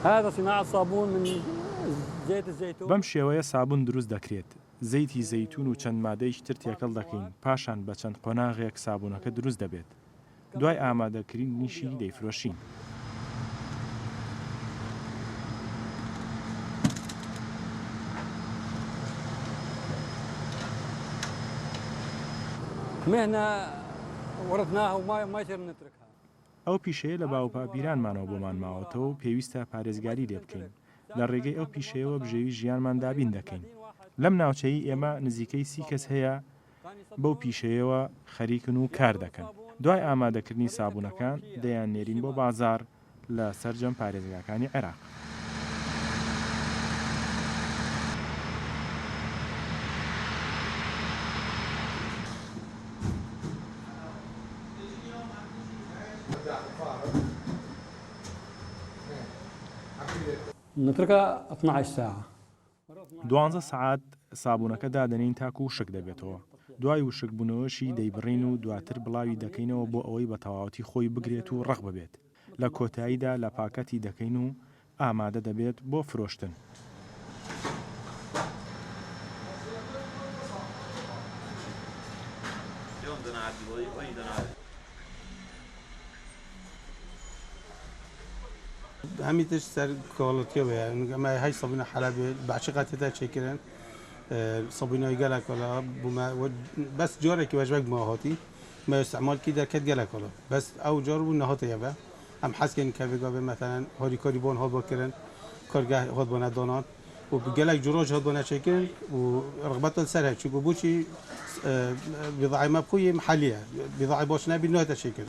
هذا صناعة صابون من زيت الزيتون. بەم شێوەیە سابوون دروست دەکرێت. زەیتی زەیتون و چەند مادەیش تر تێکەڵ دەکەین، پاشان بە چەند قۆناغێک سابوونەکە دروست دەبێت. دوای ئامادەکردنیشی دەیفرۆشین. مهنة ورثناها وما يصير نتركها. ئەو پیشەیە لە باوپا بیرانمانەوە بۆمان ماوەتەوە و پێویستە پارێزگاری لێ بکەین. لە ڕێگەی ئەو پیشەیەوە بژێوی ژیانمان دابین دەکەین. لەم ناوچەی ئێمە نزیکەی 30 کەس هەیە بەو پیشەیەوە خەریکن و کار دەکەن. دوای ئامادەکردنی سابوونەکان دەیان نێرین بۆ بازار لە سەرجەم پارێزگاکانی عێراق. نتركها 12 ساعة. 12 ساعات سابوونەکە دادەنین تاکو و شک دەبێتەوە. دوای وشک بوونەوەشی دەیبڕین و دواتر بڵاوی دەکەینەوە بۆ ئەوەی بە تەواوەتی خۆی بگرێت و ڕق ببێت. لە کۆتاییدا لە پاکەتی دەکەین و ئامادە دەبێت بۆ فرۆشتن. همیتش سر کوالیتی و ما هاي صابون حلبي بعشقات تدا شكرن صابونای گله کلا بس جاره که وجبک ماهاتی ما استعمال کی در کد گله کلا بس او جار و نهات یابه هم حس کن که بگه مثلا هاری کاری بون ها بکرن کارگاه هات بنا دانان و گله جوراج هات بنا شکرن و رغبت السر چون بوشی بضاعه مبقوی محلیه بضاعه باش نبی نه تشکر